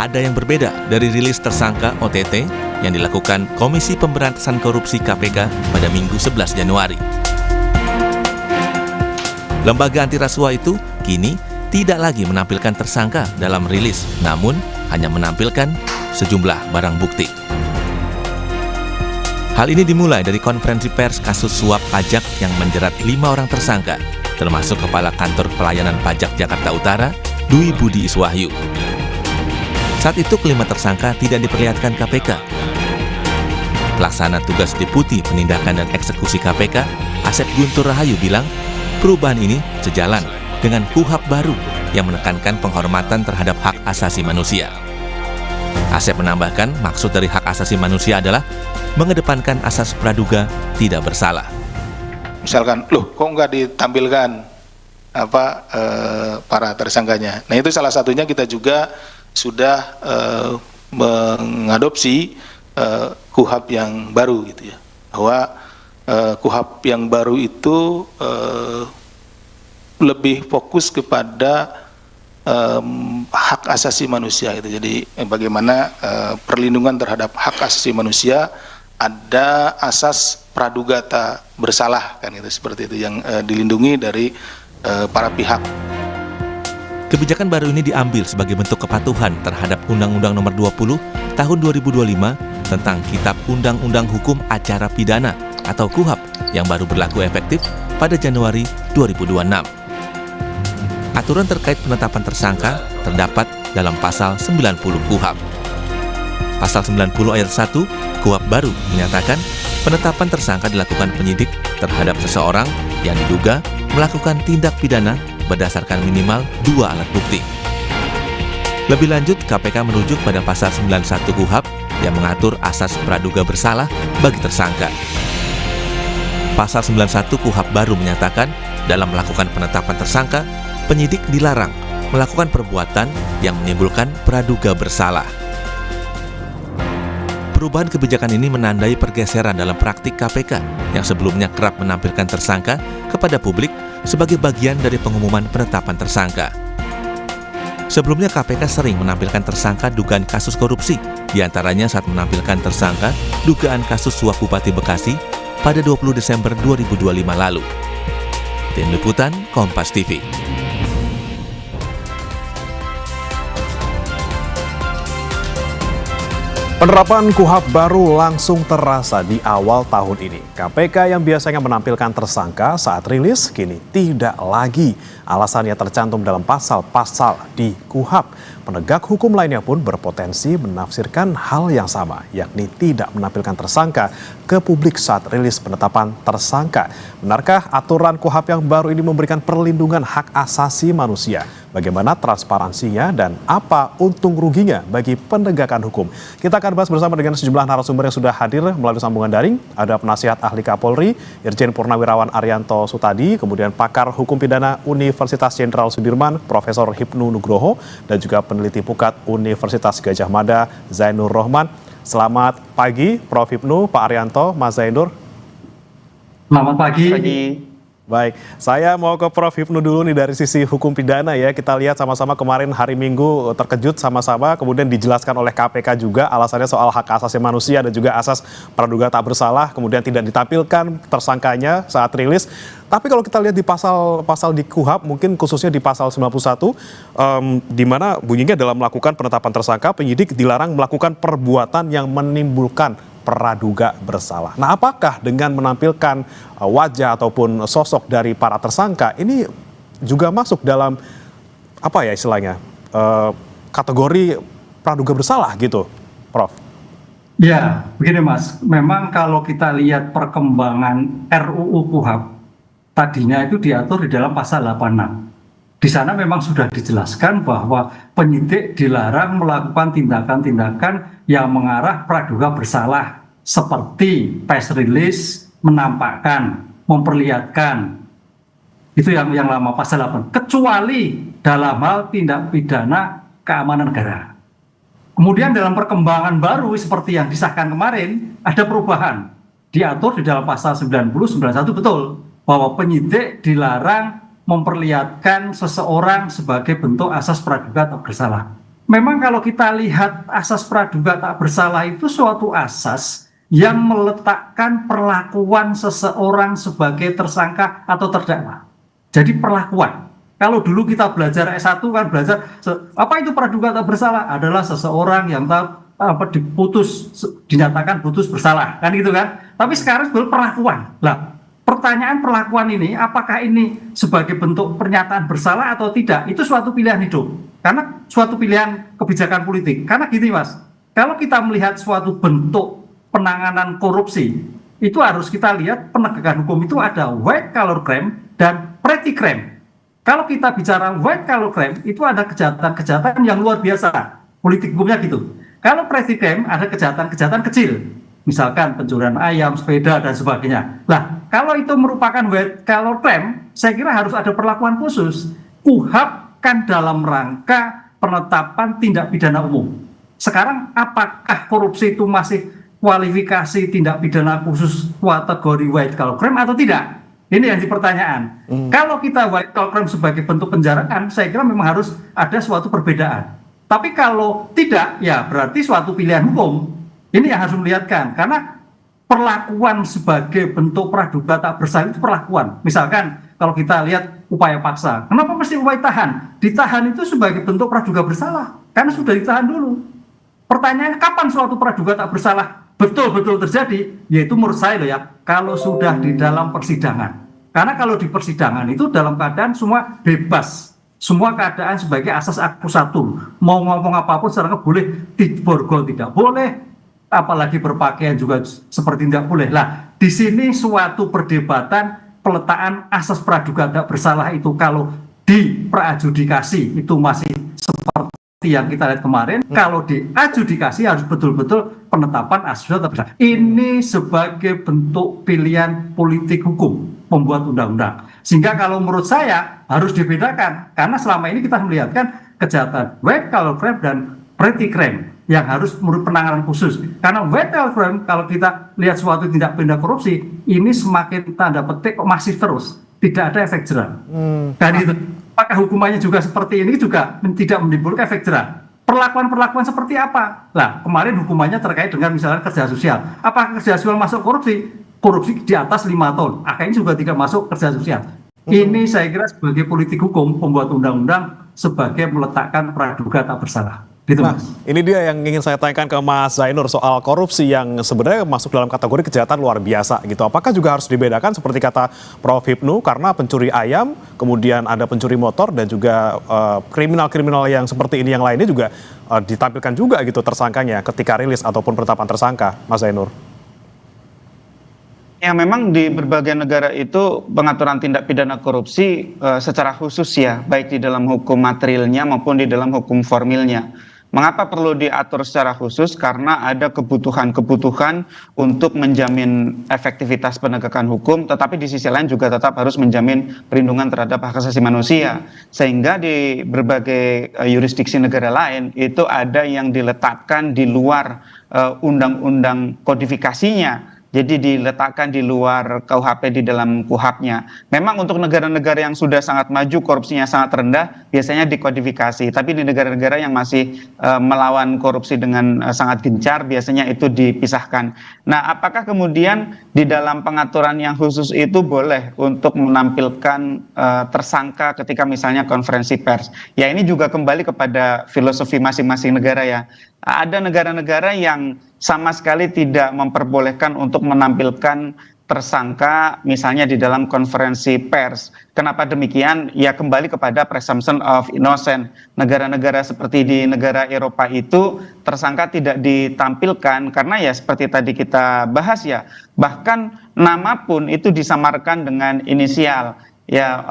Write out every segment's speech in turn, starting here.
ada yang berbeda dari rilis tersangka OTT yang dilakukan Komisi Pemberantasan Korupsi KPK pada Minggu 11 Januari. Lembaga anti rasuah itu kini tidak lagi menampilkan tersangka dalam rilis, namun hanya menampilkan sejumlah barang bukti. Hal ini dimulai dari konferensi pers kasus suap pajak yang menjerat 5 orang tersangka, termasuk Kepala Kantor Pelayanan Pajak Jakarta Utara, Dwi Budi Iswahyu. Saat itu kelima tersangka tidak diperlihatkan KPK. Pelaksana tugas Deputi Penindakan dan Eksekusi KPK, Asep Guntur Rahayu bilang, perubahan ini sejalan dengan KUHP baru yang menekankan penghormatan terhadap hak asasi manusia. Asep menambahkan, maksud dari hak asasi manusia adalah mengedepankan asas praduga tidak bersalah. Misalkan, loh kok nggak ditampilkan para tersangkanya? Nah itu salah satunya kita juga sudah mengadopsi KUHP yang baru gitu ya, bahwa KUHP yang baru itu lebih fokus kepada hak asasi manusia itu. Jadi bagaimana perlindungan terhadap hak asasi manusia, ada asas praduga tak bersalah kan, itu seperti itu yang dilindungi dari para pihak. Kebijakan baru ini diambil sebagai bentuk kepatuhan terhadap Undang-Undang Nomor 20 Tahun 2025 tentang Kitab Undang-Undang Hukum Acara Pidana atau KUHP yang baru berlaku efektif pada Januari 2026. Aturan terkait penetapan tersangka terdapat dalam pasal 90 KUHP. Pasal 90 ayat 1 KUHP baru menyatakan penetapan tersangka dilakukan penyidik terhadap seseorang yang diduga melakukan tindak pidana berdasarkan minimal 2 alat bukti. Lebih lanjut, KPK merujuk pada pasal 91 KUHP yang mengatur asas praduga bersalah bagi tersangka. Pasal 91 KUHP baru menyatakan dalam melakukan penetapan tersangka, penyidik dilarang melakukan perbuatan yang menimbulkan praduga bersalah. Perubahan kebijakan ini menandai pergeseran dalam praktik KPK yang sebelumnya kerap menampilkan tersangka kepada publik sebagai bagian dari pengumuman penetapan tersangka. Sebelumnya KPK sering menampilkan tersangka dugaan kasus korupsi, diantaranya saat menampilkan tersangka dugaan kasus suap Bupati Bekasi pada 20 Desember 2025 lalu. Tim Liputan Kompas TV. Penerapan KUHP baru langsung terasa di awal tahun ini. KPK yang biasanya menampilkan tersangka saat rilis kini tidak lagi. Alasannya tercantum dalam pasal-pasal di KUHP. Penegak hukum lainnya pun berpotensi menafsirkan hal yang sama, yakni tidak menampilkan tersangka ke publik saat rilis penetapan tersangka. Benarkah aturan KUHP yang baru ini memberikan perlindungan hak asasi manusia? Bagaimana transparansinya dan apa untung ruginya bagi penegakan hukum? Kita akan bahas bersama dengan sejumlah narasumber yang sudah hadir melalui sambungan daring. Ada penasihat ahli Kapolri, Irjen Purnawirawan Arianto Sutadi, kemudian pakar hukum pidana Universitas Jenderal Sudirman, Profesor Hipnu Nugroho, dan juga peneliti Pukat Universitas Gadjah Mada, Zainur Rohman. Selamat pagi, Prof. Hipnu, Pak Arianto, Mas Zainur. Selamat pagi. Baik, saya mau ke Prof. Hipnu dulu nih dari sisi hukum pidana ya. Kita lihat sama-sama kemarin hari Minggu terkejut sama-sama, kemudian dijelaskan oleh KPK juga alasannya soal hak asasi manusia dan juga asas praduga tak bersalah, kemudian tidak ditampilkan tersangkanya saat rilis. Tapi kalau kita lihat di pasal di KUHP, mungkin khususnya di pasal 91, di mana bunyinya dalam melakukan penetapan tersangka, penyidik dilarang melakukan perbuatan yang menimbulkan praduga bersalah. Nah, apakah dengan menampilkan wajah ataupun sosok dari para tersangka ini juga masuk dalam apa ya istilahnya kategori praduga bersalah gitu, Prof? Ya, begini Mas. Memang kalau kita lihat perkembangan RUU KUHP, tadinya itu diatur di dalam pasal 86. Di sana memang sudah dijelaskan bahwa penyidik dilarang melakukan tindakan-tindakan yang mengarah praduga bersalah, seperti press release, menampakkan, memperlihatkan. Itu yang lama pasal 8. Kecuali dalam hal tindak pidana keamanan negara. Kemudian dalam perkembangan baru seperti yang disahkan kemarin, ada perubahan. Diatur di dalam pasal 90, 91 betul, bahwa penyidik dilarang memperlihatkan seseorang sebagai bentuk asas praduga tak bersalah. memang kalau kita lihat asas praduga tak bersalah itu suatu asas yang meletakkan perlakuan seseorang sebagai tersangka atau terdakwa. Jadi perlakuan. Kalau dulu kita belajar S1 kan belajar apa itu praduga tak bersalah, adalah seseorang yang dinyatakan putus bersalah kan gitu kan. Tapi sekarang sebenarnya perlakuan. Lah, pertanyaan perlakuan ini apakah ini sebagai bentuk pernyataan bersalah atau tidak? Itu suatu pilihan hidup. Karena suatu pilihan kebijakan politik. Karena gini Mas, kalau kita melihat suatu bentuk penanganan korupsi, itu harus kita lihat penegakan hukum itu ada white collar crime dan petty crime. Kalau kita bicara white collar crime, itu ada kejahatan-kejahatan yang luar biasa. Politik hukumnya gitu. Kalau petty crime ada kejahatan-kejahatan kecil. Misalkan pencurian ayam, sepeda, dan sebagainya. Nah, kalau itu merupakan white collar crime, saya kira harus ada perlakuan khusus. KUHP kan dalam rangka penetapan tindak pidana umum. Sekarang apakah korupsi itu masih kualifikasi tindak pidana khusus kategori white collar crime atau tidak? Ini yang dipertanyaan. Kalau kita white collar crime sebagai bentuk penjaraan, saya kira memang harus ada suatu perbedaan. Tapi kalau tidak, ya berarti suatu pilihan hukum. Ini yang harus melihatkan. Karena perlakuan sebagai bentuk praduga tak bersalah itu perlakuan. Misalkan kalau kita lihat upaya paksa, kenapa mesti upaya tahan? Ditahan itu sebagai bentuk praduga bersalah. Karena sudah ditahan dulu. Pertanyaannya kapan suatu praduga tak bersalah betul-betul terjadi? Yaitu menurut saya loh ya, kalau sudah di dalam persidangan. Karena kalau di persidangan itu dalam keadaan semua bebas. Semua keadaan sebagai asas akusatur. Mau ngomong apapun sekarang boleh, borgol tidak boleh, apalagi berpakaian juga seperti tidak boleh. Lah, di sini suatu perdebatan peletakan asas praduga tak bersalah itu kalau di praadjudikasi itu masih seperti yang kita lihat kemarin, kalau di adjudikasi harus betul-betul penetapan asas tak bersalah. Ini sebagai bentuk pilihan politik hukum pembuat undang-undang. Sehingga kalau menurut saya harus dibedakan, karena selama ini kita melihatkan kejahatan white collar crime dan petty crime yang harus menurut penanganan khusus. Karena white collar crime kalau kita lihat suatu tindak pidana korupsi, ini semakin tanda petik masif terus, tidak ada efek jerah. Dan itu apakah hukumannya juga seperti ini juga tidak menimbulkan efek jerah? Perlakuan-perlakuan seperti apa? Lah, kemarin hukumannya terkait dengan misalnya kerja sosial. Apakah kerja sosial masuk korupsi? Korupsi di atas 5 tahun. Akhirnya juga tidak masuk kerja sosial. Ini saya kira sebagai politik hukum, pembuat undang-undang sebagai meletakkan praduga tak bersalah. Gitu, Nah, Mas. ini dia yang ingin saya tanyakan ke Mas Zainur soal korupsi yang sebenarnya masuk dalam kategori kejahatan luar biasa gitu. Apakah juga harus dibedakan seperti kata Prof. Hipnu, karena pencuri ayam, kemudian ada pencuri motor dan juga kriminal-kriminal yang seperti ini yang lainnya juga ditampilkan juga gitu tersangkanya ketika rilis ataupun penetapan tersangka, Mas Zainur? Ya, memang di berbagai negara itu pengaturan tindak pidana korupsi secara khusus ya, baik di dalam hukum materialnya maupun di dalam hukum formilnya. Mengapa perlu diatur secara khusus? Karena ada kebutuhan-kebutuhan untuk menjamin efektivitas penegakan hukum, tetapi di sisi lain juga tetap harus menjamin perlindungan terhadap hak asasi manusia. Sehingga di berbagai yurisdiksi negara lain itu ada yang diletakkan di luar undang-undang kodifikasinya. Jadi diletakkan di luar KUHP di dalam KUHP-nya. Memang untuk negara-negara yang sudah sangat maju, korupsinya sangat rendah, biasanya dikodifikasi. Tapi di negara-negara yang masih melawan korupsi dengan sangat gencar, biasanya itu dipisahkan. Nah, apakah kemudian di dalam pengaturan yang khusus itu boleh untuk menampilkan tersangka ketika misalnya konferensi pers? Ya, ini juga kembali kepada filosofi masing-masing negara ya. Ada negara-negara yang sama sekali tidak memperbolehkan untuk menampilkan tersangka misalnya di dalam konferensi pers. Kenapa demikian? Ya kembali kepada presumption of innocence. Negara-negara seperti di negara Eropa itu tersangka tidak ditampilkan karena ya seperti tadi kita bahas ya, bahkan nama pun itu disamarkan dengan inisial. Ya,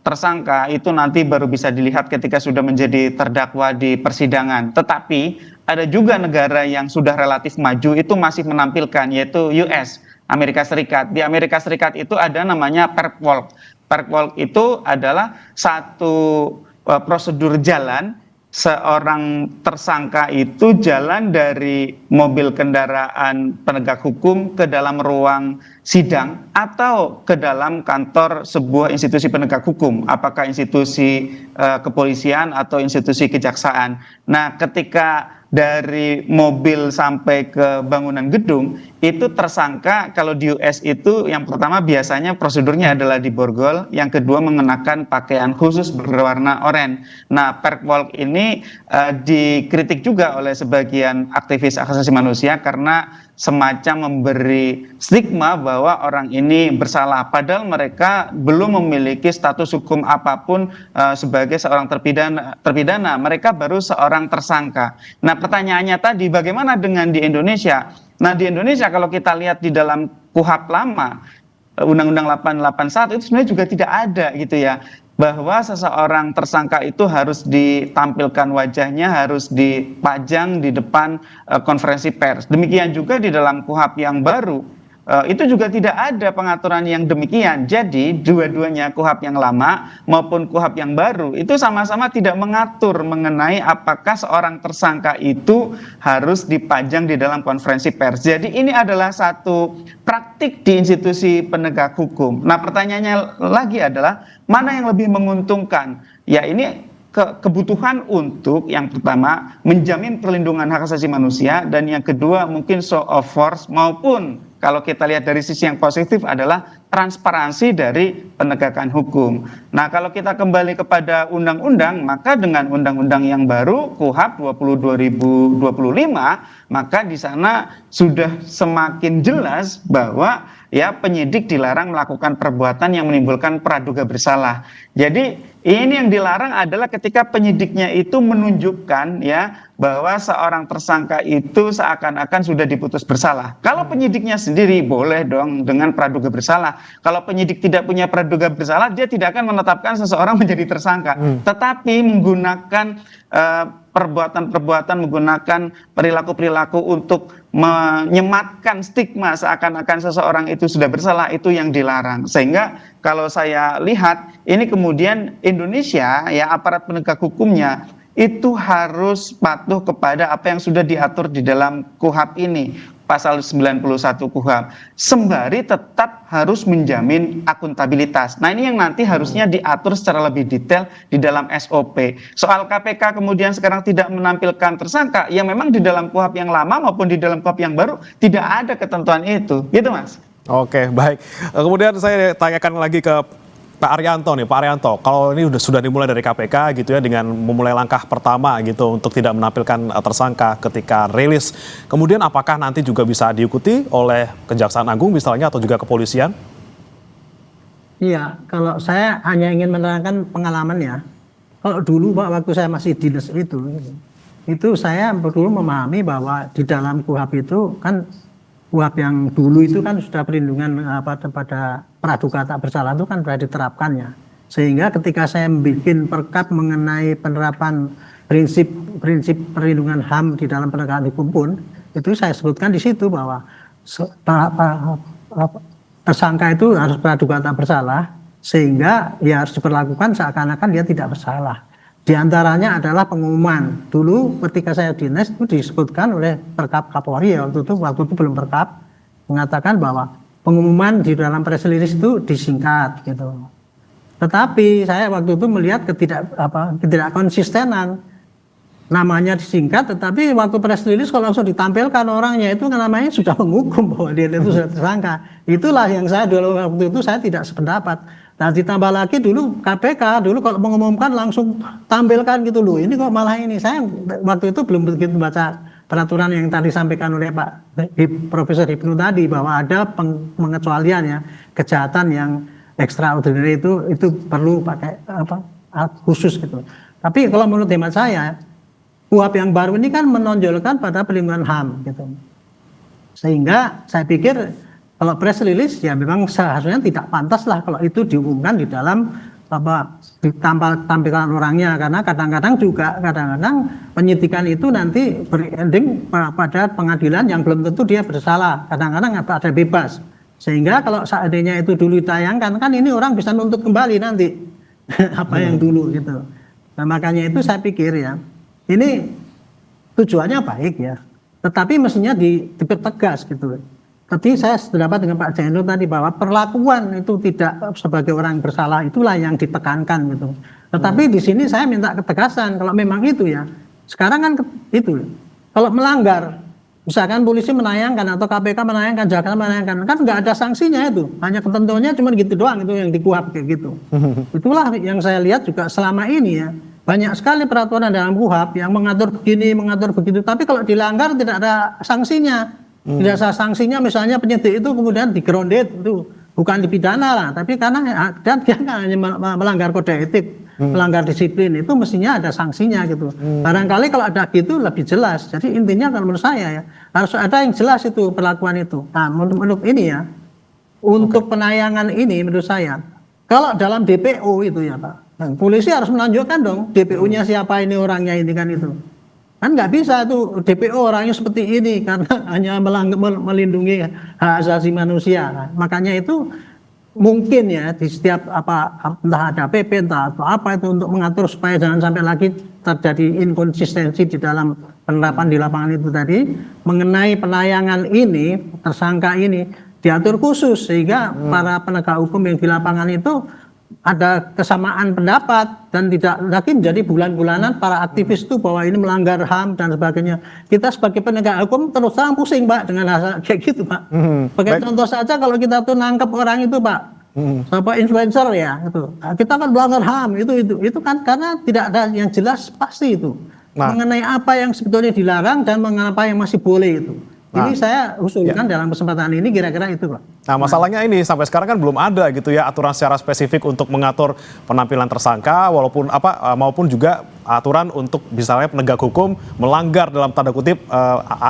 tersangka itu nanti baru bisa dilihat ketika sudah menjadi terdakwa di persidangan. Tetapi ada juga negara yang sudah relatif maju itu masih menampilkan, yaitu US, Amerika Serikat. Di Amerika Serikat itu ada namanya perp walk. Perp walk itu adalah satu prosedur jalan seorang tersangka itu jalan dari mobil kendaraan penegak hukum ke dalam ruang sidang atau ke dalam kantor sebuah institusi penegak hukum, apakah institusi kepolisian atau institusi kejaksaan. Nah, ketika dari mobil sampai ke bangunan gedung, itu tersangka kalau di US itu yang pertama biasanya prosedurnya adalah diborgol, yang kedua mengenakan pakaian khusus berwarna oranye. Nah, Perpol ini dikritik juga oleh sebagian aktivis hak asasi manusia karena semacam memberi stigma bahwa orang ini bersalah, padahal mereka belum memiliki status hukum apapun sebagai seorang terpidana. Mereka baru seorang tersangka. Nah, pertanyaannya tadi, bagaimana dengan di Indonesia? Nah, di Indonesia kalau kita lihat di dalam KUHP lama, Undang-Undang 881 itu sebenarnya juga tidak ada gitu ya, bahwa seseorang tersangka itu harus ditampilkan wajahnya, harus dipajang di depan konferensi pers. Demikian juga di dalam KUHP yang baru, itu juga tidak ada pengaturan yang demikian. Jadi dua-duanya KUHP yang lama maupun KUHP yang baru itu sama-sama tidak mengatur mengenai apakah seorang tersangka itu harus dipajang di dalam konferensi pers. Jadi ini adalah satu praktik di institusi penegak hukum. Nah, pertanyaannya lagi adalah mana yang lebih menguntungkan? Ya, ini kebutuhan untuk yang pertama menjamin perlindungan hak asasi manusia, dan yang kedua mungkin show of force, maupun kalau kita lihat dari sisi yang positif adalah transparansi dari penegakan hukum. Nah, kalau kita kembali kepada undang-undang, maka dengan undang-undang yang baru KUHP 20/2025, maka di sana sudah semakin jelas bahwa ya penyidik dilarang melakukan perbuatan yang menimbulkan praduga bersalah. Jadi ini yang dilarang adalah ketika penyidiknya itu menunjukkan ya bahwa seorang tersangka itu seakan-akan sudah diputus bersalah. Kalau penyidiknya sendiri boleh dong dengan praduga bersalah. Kalau penyidik tidak punya praduga bersalah, dia tidak akan menetapkan seseorang menjadi tersangka. Tetapi menggunakan perbuatan-perbuatan, menggunakan perilaku-perilaku untuk menyematkan stigma seakan-akan seseorang itu sudah bersalah, itu yang dilarang. Sehingga kalau saya lihat ini kemudian Indonesia ya aparat penegak hukumnya itu harus patuh kepada apa yang sudah diatur di dalam KUHP ini, pasal 91 KUHP, sembari tetap harus menjamin akuntabilitas. Nah, ini yang nanti harusnya diatur secara lebih detail di dalam SOP. Soal KPK kemudian sekarang tidak menampilkan tersangka, ya memang di dalam KUHP yang lama maupun di dalam KUHP yang baru tidak ada ketentuan itu, gitu Mas. Oke, baik. Kemudian saya tanyakan lagi ke Pak Arianto nih, Pak Arianto, kalau ini sudah dimulai dari KPK gitu ya dengan memulai langkah pertama gitu untuk tidak menampilkan tersangka ketika rilis, kemudian apakah nanti juga bisa diikuti oleh Kejaksaan Agung misalnya atau juga kepolisian? Iya, kalau saya hanya ingin menerangkan pengalaman ya. Kalau dulu Pak, waktu saya masih dinas itu saya perlu memahami bahwa di dalam KUHP itu kan KUHP yang dulu itu kan sudah perlindungan pada praduga tak bersalah itu kan sudah diterapkannya. Sehingga ketika saya membuat perkap mengenai penerapan prinsip perlindungan HAM di dalam penegakan hukum pun, itu saya sebutkan di situ bahwa tersangka itu harus praduga tak bersalah, sehingga ya harus diperlakukan seakan-akan dia tidak bersalah. Di antaranya adalah pengumuman. Dulu ketika saya dinas itu disebutkan oleh Perkap Kapolri ya, waktu itu belum Perkap, mengatakan bahwa pengumuman di dalam press release itu disingkat gitu. Tetapi saya waktu itu melihat ketidak konsistenan. Namanya disingkat, tetapi waktu press release kalau langsung ditampilkan orangnya itu namanya sudah menghukum bahwa dia itu sudah tersangka. Itulah yang saya dulu waktu itu saya tidak sependapat. Nah, ditambah lagi dulu KPK dulu kalau mengumumkan langsung tampilkan gitu loh. Ini kok malah ini. Saya waktu itu belum begitu baca peraturan yang tadi disampaikan oleh Pak Profesor Hipnu tadi bahwa ada pengecualian ya, kejahatan yang extraordinary itu perlu pakai khusus gitu. Tapi kalau menurut hemat saya, KUHP yang baru ini kan menonjolkan pada perlindungan HAM gitu. Sehingga saya pikir kalau press release ya memang seharusnya tidak pantas lah kalau itu diumumkan di dalam tampilan orangnya, karena kadang-kadang penyidikan itu nanti berending pada pengadilan yang belum tentu dia bersalah, kadang-kadang ada bebas. Sehingga kalau seandainya itu dulu ditayangkan kan ini orang bisa nuntut kembali nanti apa yang dulu gitu. Nah, makanya itu saya pikir ya ini tujuannya baik ya, tetapi mestinya dipertegas gitu. Tadi saya sependapat dengan Pak Jainur tadi bahwa perlakuan itu tidak sebagai orang bersalah itulah yang ditekankan gitu. Tetapi di sini saya minta ketegasan kalau memang itu ya. Sekarang kan itu kalau melanggar, misalkan polisi menayangkan atau KPK menayangkan, jaksa menayangkan, kan nggak ada sanksinya itu, hanya ketentuannya cuma gitu doang itu yang dikuhap kayak gitu. Itulah yang saya lihat juga selama ini ya. Banyak sekali peraturan dalam KUHAP yang mengatur begini, mengatur begitu, tapi kalau dilanggar tidak ada sanksinya. Tidak ada sanksinya, misalnya penyidik itu kemudian di-grounded itu bukan dipidana lah, tapi karena dan dia hanya melanggar kode etik, melanggar disiplin itu mestinya ada sanksinya gitu. Barangkali kalau ada gitu lebih jelas. Jadi intinya kalau menurut saya ya harus ada yang jelas itu perlakuan itu. Nah, menurut ini ya untuk penayangan ini menurut saya kalau dalam DPO itu ya Pak, polisi harus menunjukkan dong DPO-nya siapa ini orangnya ini kan itu. Kan nggak bisa tuh DPO orangnya seperti ini karena hanya melindungi hak asasi manusia. Nah, makanya itu mungkin ya di setiap entah ada PP entah atau apa itu untuk mengatur supaya jangan sampai lagi terjadi inkonsistensi di dalam penerapan di lapangan itu tadi mengenai penayangan ini tersangka ini diatur khusus sehingga para penegak hukum yang di lapangan itu ada kesamaan pendapat dan tidak lagi menjadi bulan-bulanan para aktivis itu bahwa ini melanggar HAM dan sebagainya. Kita sebagai penegak hukum terus terang pusing Pak dengan hal kayak gitu Pak. Sebagai contoh saja kalau kita tuh nangkep orang itu Pak, apa influencer ya itu, kita kan melanggar HAM itu kan karena tidak ada yang jelas pasti itu mengenai apa yang sebetulnya dilarang dan mengapa yang masih boleh itu. Ini saya usulkan dalam kesempatan ini kira-kira itu Pak. Nah masalahnya ini sampai sekarang kan belum ada gitu ya aturan secara spesifik untuk mengatur penampilan tersangka walaupun maupun juga aturan untuk misalnya penegak hukum melanggar dalam tanda kutip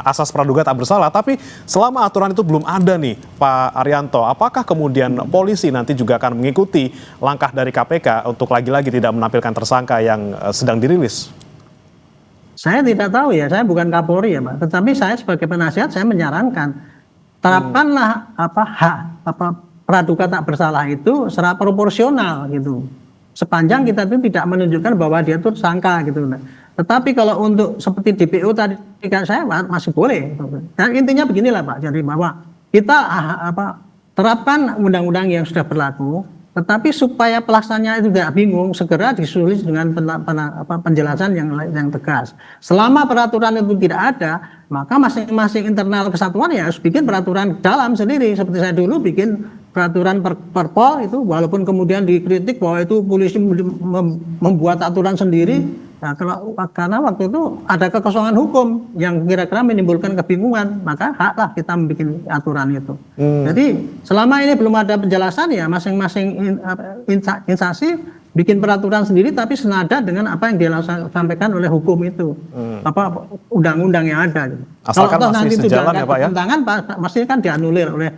asas praduga tak bersalah. Tapi selama aturan itu belum ada nih Pak Arianto, apakah kemudian polisi nanti juga akan mengikuti langkah dari KPK untuk lagi-lagi tidak menampilkan tersangka yang sedang dirilis? Saya tidak tahu ya, saya bukan Kapolri ya Pak, tetapi saya sebagai penasihat saya menyarankan terapkanlah praduga tak bersalah itu secara proporsional gitu. Sepanjang kita itu tidak menunjukkan bahwa dia itu tersangka gitu. Tetapi kalau untuk seperti DPO tadi saya masih boleh. Dan intinya beginilah Pak, jadi bahwa kita terapkan undang-undang yang sudah berlaku. Tetapi supaya pelaksanaannya itu tidak bingung, segera disulis dengan penjelasan yang tegas. Selama peraturan itu tidak ada, maka masing-masing internal kesatuan ya harus bikin peraturan dalam sendiri. Seperti saya dulu bikin peraturan Perpol itu, walaupun kemudian dikritik bahwa itu polisi membuat aturan sendiri. Nah, karena waktu itu ada kekosongan hukum yang kira-kira menimbulkan kebingungan, maka haklah kita membuat aturan itu. Jadi selama ini belum ada penjelasan ya masing-masing instansi bikin peraturan sendiri tapi senada dengan apa yang disampaikan oleh hukum itu, undang-undang yang ada. Asalkan kalau masih nanti sejalan itu ya Pak ya. Tentangan pasti kan dianulir oleh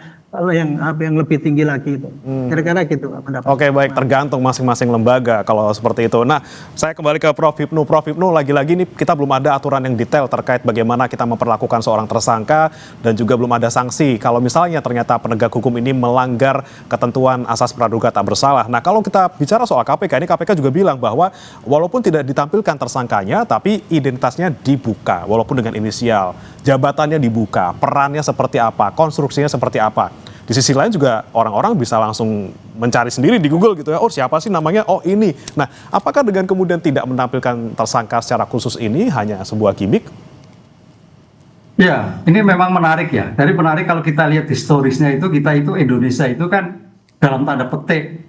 yang lebih tinggi lagi itu. Kira-kira gitu pendapat. Oke baik, tergantung masing-masing lembaga kalau seperti itu. Nah saya kembali ke Prof. Hipnu. Prof. Hipnu, lagi-lagi ini kita belum ada aturan yang detail terkait bagaimana kita memperlakukan seorang tersangka dan juga belum ada sanksi kalau misalnya ternyata penegak hukum ini melanggar ketentuan asas praduga tak bersalah. Nah kalau kita bicara soal KPK, ini KPK juga bilang bahwa walaupun tidak ditampilkan tersangkanya tapi identitasnya dibuka walaupun dengan inisial, jabatannya dibuka, perannya seperti apa, konstruksinya seperti apa. Di sisi lain juga orang-orang bisa langsung mencari sendiri di Google gitu ya, oh siapa sih namanya, oh ini. Nah apakah dengan kemudian tidak menampilkan tersangka secara khusus ini hanya sebuah gimmick? Ya, ini memang menarik ya. Dari menarik kalau kita lihat historisnya itu, kita itu Indonesia itu kan dalam tanda petik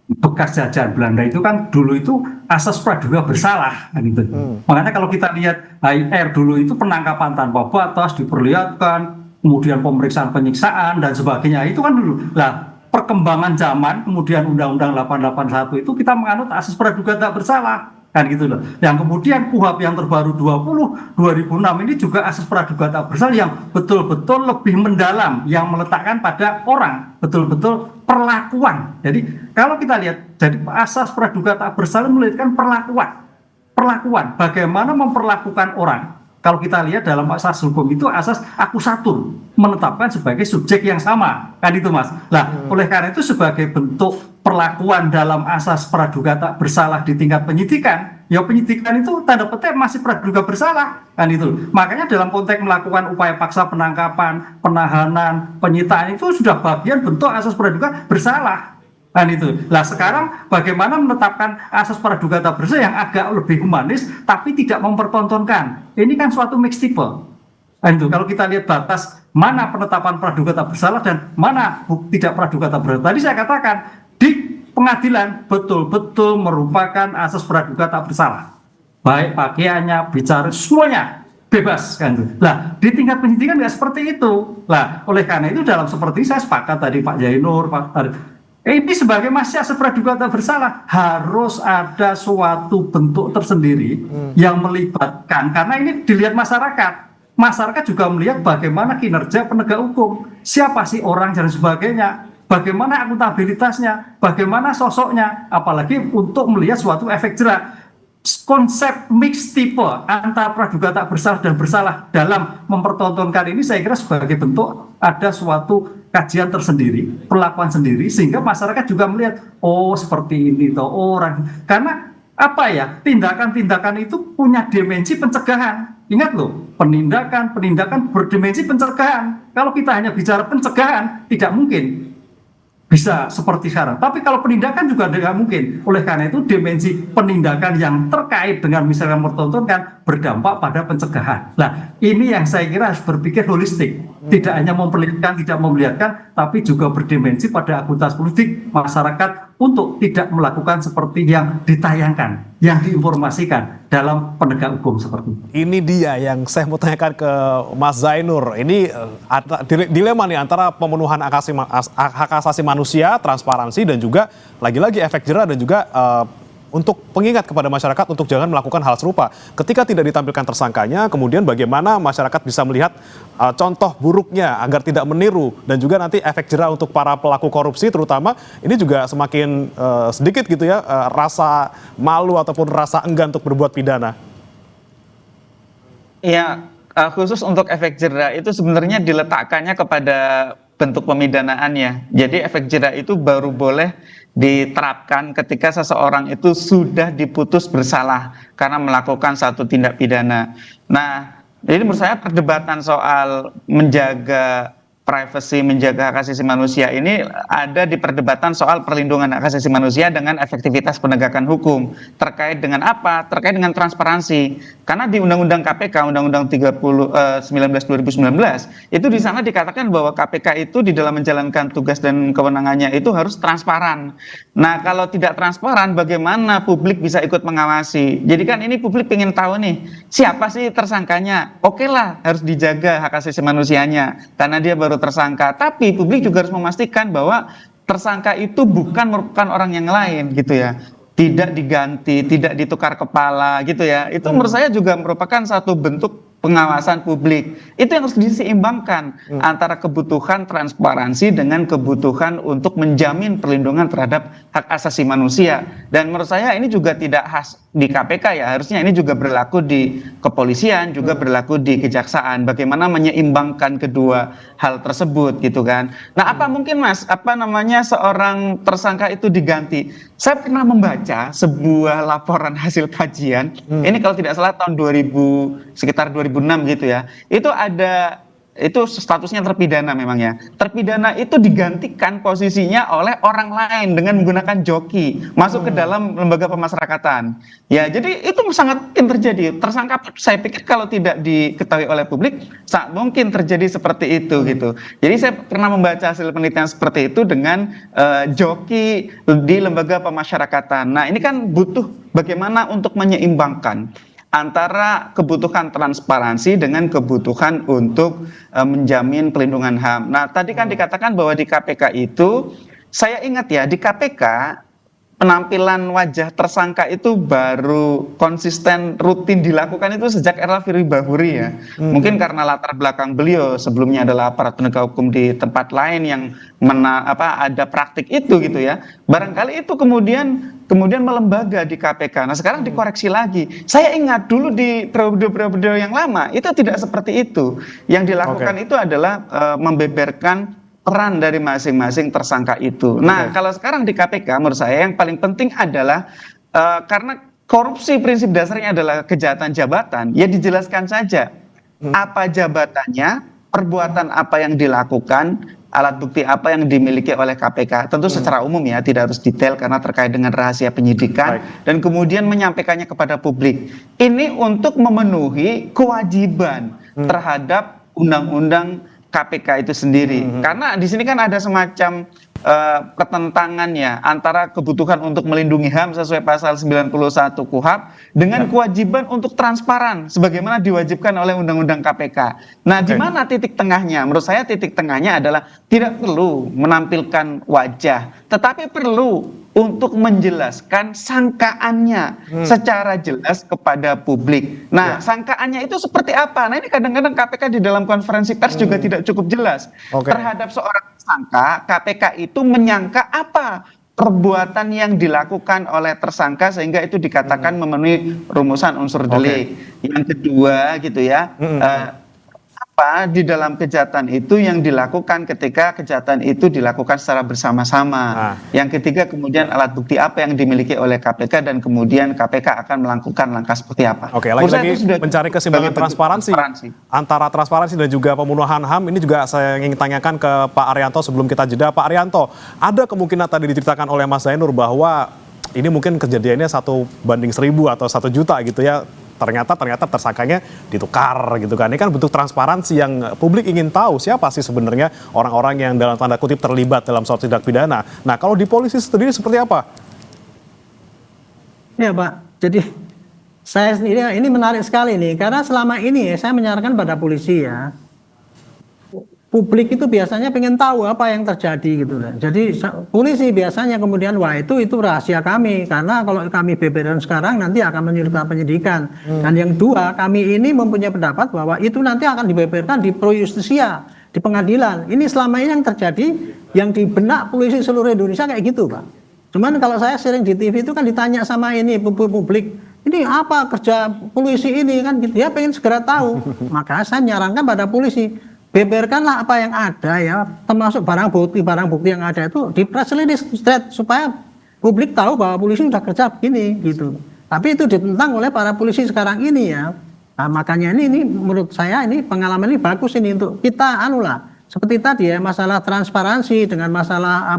bekas jajahan Belanda itu kan dulu itu asas praduga bersalah kan gitu. Makanya kalau kita lihat HR dulu itu penangkapan tanpa batas diperlihatkan, kemudian pemeriksaan penyiksaan dan sebagainya itu kan dulu. Lah perkembangan zaman kemudian Undang-Undang 881 itu kita menganut asas praduga tak bersalah kan gitu loh. Yang kemudian KUHAP yang terbaru 2006 ini juga asas praduga tak bersalah yang betul-betul lebih mendalam, yang meletakkan pada orang betul-betul perlakuan. Jadi kalau kita lihat, jadi asas praduga tak bersalah melihatkan perlakuan, bagaimana memperlakukan orang. Kalau kita lihat dalam asas hukum itu asas akusatur, menetapkan sebagai subjek yang sama, kan itu Mas. Nah, oleh karena itu sebagai bentuk perlakuan dalam asas praduga tak bersalah di tingkat penyidikan, ya penyidikan itu tanda petik masih praduga bersalah kan itu. Makanya dalam konteks melakukan upaya paksa penangkapan, penahanan, penyitaan itu sudah bagian bentuk asas praduga bersalah kan itu. Lah sekarang bagaimana menetapkan asas praduga tak bersalah yang agak lebih humanis tapi tidak mempertontonkan. Ini kan suatu mixed tipe. Kan itu kalau kita lihat batas mana penetapan praduga tak bersalah dan mana tidak praduga tak bersalah. Tadi saya katakan di pengadilan betul-betul merupakan asas praduga tak bersalah. Baik pakaiannya, bicara, semuanya bebas kan itu. Lah di tingkat penyidikan nggak seperti itu. Lah oleh karena itu dalam seperti saya sepakat tadi Pak Jainur, Pak tadi, ini sebagai masih asas praduga tak bersalah harus ada suatu bentuk tersendiri yang melibatkan, karena ini dilihat masyarakat. Masyarakat juga melihat bagaimana kinerja penegak hukum, siapa sih orang dan sebagainya, bagaimana akuntabilitasnya, bagaimana sosoknya, apalagi untuk melihat suatu efek jerah. Konsep mix tipe antara praduga tak bersalah dan bersalah dalam mempertontonkan ini saya kira sebagai bentuk ada suatu kajian tersendiri, perlakuan sendiri, sehingga masyarakat juga melihat, oh seperti ini toh orang, karena apa ya, tindakan-tindakan itu punya dimensi pencegahan. Ingat loh, penindakan berdimensi pencegahan. Kalau kita hanya bicara pencegahan, tidak mungkin bisa seperti sekarang. Tapi kalau penindakan juga tidak mungkin. Oleh karena itu dimensi penindakan yang terkait dengan misalnya mempertontonkan berdampak pada pencegahan. Nah, ini yang saya kira harus berpikir holistik. Tidak hanya memperlihatkan, tidak memperlihatkan, tapi juga berdimensi pada akuntabilitas politik masyarakat untuk tidak melakukan seperti yang ditayangkan, yang diinformasikan dalam penegak hukum seperti itu. Ini dia yang saya mau tanyakan ke Mas Zainur. Ini dilema nih antara pemenuhan hak asasi manusia, transparansi, dan juga lagi-lagi efek jerah dan juga untuk pengingat kepada masyarakat untuk jangan melakukan hal serupa. Ketika tidak ditampilkan tersangkanya, kemudian bagaimana masyarakat bisa melihat contoh buruknya agar tidak meniru, dan juga nanti efek jerah untuk para pelaku korupsi terutama ini juga semakin sedikit gitu ya rasa malu ataupun rasa enggan untuk berbuat pidana. Ya, khusus untuk efek jerah itu sebenarnya diletakkannya kepada bentuk pemidanaannya. Jadi efek jerah itu baru boleh diterapkan ketika seseorang itu sudah diputus bersalah karena melakukan satu tindak pidana. Nah, jadi menurut saya perdebatan soal menjaga privacy, menjaga hak asasi manusia ini ada di perdebatan soal perlindungan hak asasi manusia dengan efektivitas penegakan hukum. Terkait dengan apa? Terkait dengan transparansi. Karena di Undang-Undang KPK, Undang-Undang 19 2019, itu di sana dikatakan bahwa KPK itu di dalam menjalankan tugas dan kewenangannya itu harus transparan. Nah, kalau tidak transparan, bagaimana publik bisa ikut mengawasi? Jadi kan ini publik ingin tahu nih, siapa sih tersangkanya? Oke lah, harus dijaga hak asasi manusianya, karena dia baru tersangka, tapi publik juga harus memastikan bahwa tersangka itu bukan merupakan orang yang lain gitu ya, tidak diganti, tidak ditukar kepala gitu ya. Itu menurut saya juga merupakan satu bentuk pengawasan publik. Itu yang harus diseimbangkan antara kebutuhan transparansi dengan kebutuhan untuk menjamin perlindungan terhadap hak asasi manusia. Dan menurut saya ini juga tidak khas di KPK ya, harusnya ini juga berlaku di kepolisian, juga berlaku di kejaksaan. Bagaimana menyeimbangkan kedua hal tersebut gitu kan. Nah, apa mungkin Mas, seorang tersangka itu diganti? Saya pernah membaca sebuah laporan hasil kajian, ini kalau tidak salah tahun 2000, sekitar 2006 gitu ya, itu statusnya terpidana memang ya. Terpidana itu digantikan posisinya oleh orang lain dengan menggunakan joki masuk ke dalam lembaga pemasyarakatan. Ya, jadi itu sangat mungkin terjadi. Tersangka, saya pikir kalau tidak diketahui oleh publik, sangat mungkin terjadi seperti itu gitu. Jadi saya pernah membaca hasil penelitian seperti itu dengan joki di lembaga pemasyarakatan. Nah, ini kan butuh bagaimana untuk menyeimbangkan antara kebutuhan transparansi dengan kebutuhan untuk menjamin pelindungan HAM. Nah, tadi kan dikatakan bahwa di KPK itu, saya ingat ya, di KPK penampilan wajah tersangka itu baru konsisten rutin dilakukan itu sejak era Firly Bahuri ya. Mungkin karena latar belakang beliau sebelumnya adalah aparat penegak hukum di tempat lain yang ada praktik itu gitu ya. Barangkali itu kemudian melembaga di KPK. Nah, sekarang dikoreksi lagi. Saya ingat dulu di periode yang lama itu tidak seperti itu. Yang dilakukan itu adalah membeberkan peran dari masing-masing tersangka itu. Nah, kalau sekarang di KPK menurut saya yang paling penting adalah karena korupsi prinsip dasarnya adalah kejahatan jabatan, ya dijelaskan saja apa jabatannya, perbuatan apa yang dilakukan, alat bukti apa yang dimiliki oleh KPK. Tentu secara umum ya, tidak harus detail karena terkait dengan rahasia penyidikan. Dan kemudian menyampaikannya kepada publik. Ini untuk memenuhi kewajiban terhadap undang-undang KPK itu sendiri. Karena di sini kan ada semacam pertentangan ya antara kebutuhan untuk melindungi HAM sesuai pasal 91 KUHP dengan kewajiban untuk transparan sebagaimana diwajibkan oleh Undang-Undang KPK. Nah, di mana titik tengahnya? Menurut saya titik tengahnya adalah tidak perlu menampilkan wajah, tetapi perlu untuk menjelaskan sangkaannya secara jelas kepada publik. Nah, sangkaannya itu seperti apa? Nah, ini kadang-kadang KPK di dalam konferensi pers juga tidak cukup jelas. Terhadap seorang tersangka, KPK itu menyangka apa perbuatan yang dilakukan oleh tersangka sehingga itu dikatakan memenuhi rumusan unsur delik. Yang kedua gitu ya, apa di dalam kejahatan itu yang dilakukan ketika kejahatan itu dilakukan secara bersama-sama. Yang ketiga kemudian alat bukti apa yang dimiliki oleh KPK dan kemudian KPK akan melakukan langkah seperti apa. Lagi-lagi mencari keseimbangan transparansi antara transparansi dan juga pembunuhan HAM. Ini juga saya ingin tanyakan ke Pak Arianto sebelum kita jeda. Pak Arianto, ada kemungkinan tadi diceritakan oleh Mas Zainur bahwa ini mungkin kejadiannya 1:1000 atau 1 juta gitu ya. Ternyata tersangkanya ditukar gitu kan. Ini kan bentuk transparansi yang publik ingin tahu siapa sih sebenarnya orang-orang yang dalam tanda kutip terlibat dalam suatu tindak pidana. Nah, kalau di polisi sendiri seperti apa? Ya Pak, jadi saya sendiri ini menarik sekali nih, karena selama ini saya menyarankan pada polisi ya, publik itu biasanya pengen tahu apa yang terjadi gitu loh. Jadi polisi biasanya kemudian wah itu rahasia kami, karena kalau kami beberan sekarang nanti akan menyulitkan penyidikan. Dan yang dua, kami ini mempunyai pendapat bahwa itu nanti akan dibeberkan di pro justisia, di pengadilan. Ini selama ini yang terjadi, yang di benak polisi seluruh Indonesia kayak gitu Pak. Cuman kalau saya sering di TV itu kan ditanya sama ini publik, ini apa kerja polisi ini kan gitu. Dia pengen segera tahu. Maka saya menyarankan pada polisi, beberkanlah apa yang ada ya, termasuk barang bukti yang ada itu di press release straight supaya publik tahu bahwa polisi sudah kerja begini gitu. Tapi itu ditentang oleh para polisi sekarang ini ya. Nah, makanya ini menurut saya ini pengalaman ini bagus ini untuk kita seperti tadi ya, masalah transparansi dengan masalah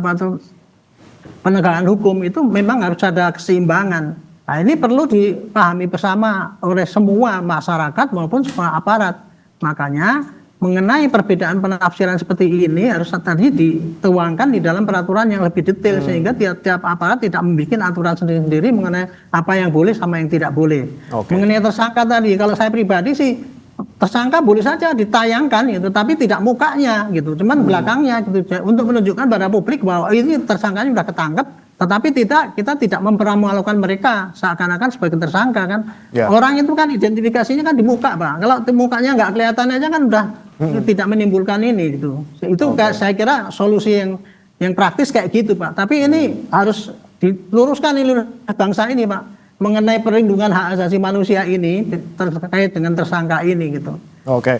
penegakan hukum itu memang harus ada keseimbangan. Nah, ini perlu dipahami bersama oleh semua masyarakat maupun semua aparat. Makanya mengenai perbedaan penafsiran seperti ini harus tadi dituangkan di dalam peraturan yang lebih detail sehingga tiap aparat tidak membuat aturan sendiri-sendiri mengenai apa yang boleh sama yang tidak boleh. Mengenai tersangka tadi, kalau saya pribadi sih tersangka boleh saja ditayangkan gitu, tapi tidak mukanya gitu, cuman belakangnya gitu, untuk menunjukkan pada publik bahwa ini tersangkanya sudah ketangkep. Tetapi kita tidak mempermalukan mereka seakan-akan sebagai tersangka kan. Orang itu kan identifikasinya kan di muka Pak. Kalau di mukanya nggak kelihatan aja kan udah tidak menimbulkan ini gitu. Itu saya kira solusi yang praktis kayak gitu Pak. Tapi ini harus diluruskan oleh bangsa ini Pak, mengenai perlindungan hak asasi manusia ini terkait dengan tersangka ini gitu.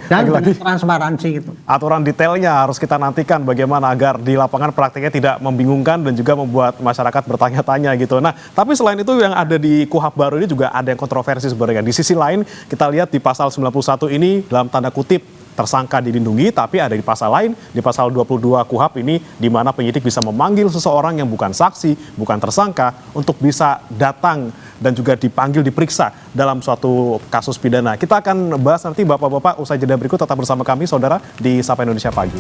Dan lagi transparansi gitu. Aturan detailnya harus kita nantikan bagaimana agar di lapangan praktiknya tidak membingungkan dan juga membuat masyarakat bertanya-tanya gitu. Nah, tapi selain itu yang ada di KUHP baru ini juga ada yang kontroversi sebenarnya. Di sisi lain kita lihat di pasal 91 ini dalam tanda kutip tersangka dilindungi, tapi ada di pasal lain, di pasal 22 KUHP ini, di mana penyidik bisa memanggil seseorang yang bukan saksi, bukan tersangka, untuk bisa datang dan juga dipanggil, diperiksa dalam suatu kasus pidana. Kita akan bahas nanti Bapak-Bapak usai jeda berikut, tetap bersama kami, Saudara, di Sapa Indonesia Pagi.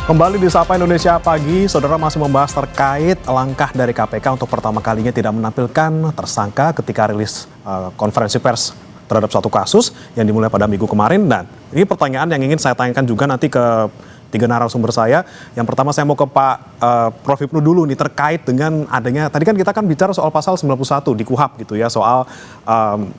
Kembali di Sapa Indonesia Pagi, Saudara masih membahas terkait langkah dari KPK untuk pertama kalinya tidak menampilkan tersangka ketika rilis konferensi pers terhadap suatu kasus yang dimulai pada minggu kemarin. Dan ini pertanyaan yang ingin saya tanyakan juga nanti ke tiga narasumber saya. Yang pertama saya mau ke Pak Prof. Hipnu dulu nih terkait dengan adanya, tadi kan kita bicara soal pasal 91 di KUHP gitu ya, soal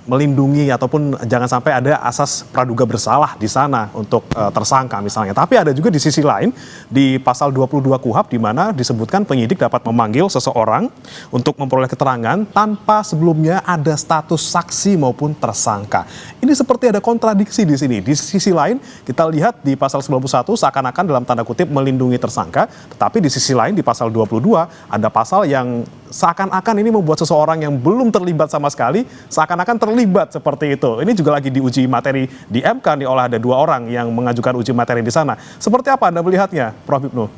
melindungi ataupun jangan sampai ada asas praduga bersalah di sana untuk tersangka misalnya. Tapi ada juga di sisi lain di pasal 22 KUHP di mana disebutkan penyidik dapat memanggil seseorang untuk memperoleh keterangan tanpa sebelumnya ada status saksi maupun tersangka. Ini seperti ada kontradiksi di sini. Di sisi lain kita lihat di pasal 91 seakan-akan dalam tanda kutip melindungi tersangka, tetapi di sisi lain di pasal 22 ada pasal yang seakan-akan ini membuat seseorang yang belum terlibat sama sekali seakan-akan terlibat seperti itu. Ini juga lagi diuji materi di MK nih oleh ada 2 orang yang mengajukan uji materi di sana. Seperti apa Anda melihatnya, Prof. Hipnu?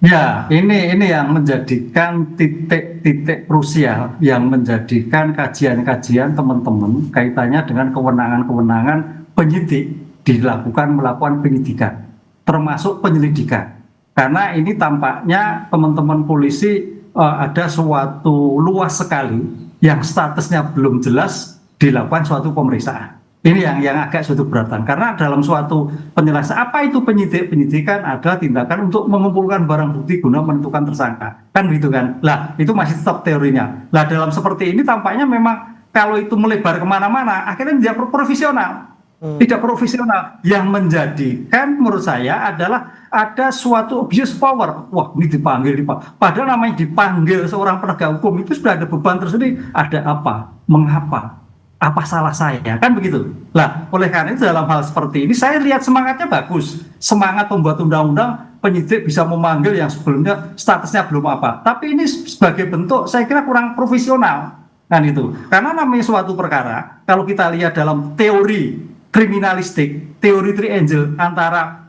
Ya, ini yang menjadikan titik-titik krusial yang menjadikan kajian-kajian teman-teman kaitannya dengan kewenangan-kewenangan penyidik melakukan penyidikan, termasuk penyelidikan. Karena ini tampaknya teman-teman polisi ada suatu luas sekali yang statusnya belum jelas dilakukan suatu pemeriksaan. Ini yang agak suatu beratan, karena dalam suatu penjelasan apa itu penyidikan adalah tindakan untuk mengumpulkan barang bukti guna menentukan tersangka, kan gitu kan. Lah itu masih tetap teorinya. Lah dalam seperti ini tampaknya memang kalau itu melebar kemana-mana akhirnya tidak profesional. Tidak profesional, yang menjadikan menurut saya adalah ada suatu abuse power. Wah, ini dipanggil. Padahal namanya dipanggil seorang penegak hukum itu sudah ada beban tersendiri. Ada apa? Mengapa? Apa salah saya? Kan begitu. Lah, oleh karena itu dalam hal seperti ini saya lihat semangatnya bagus. Semangat pembuat undang-undang, penyidik bisa memanggil yang sebelumnya statusnya belum apa. Tapi ini sebagai bentuk saya kira kurang profesional. Kan itu. Karena namanya suatu perkara, kalau kita lihat dalam teori kriminalistik, teori triangle antara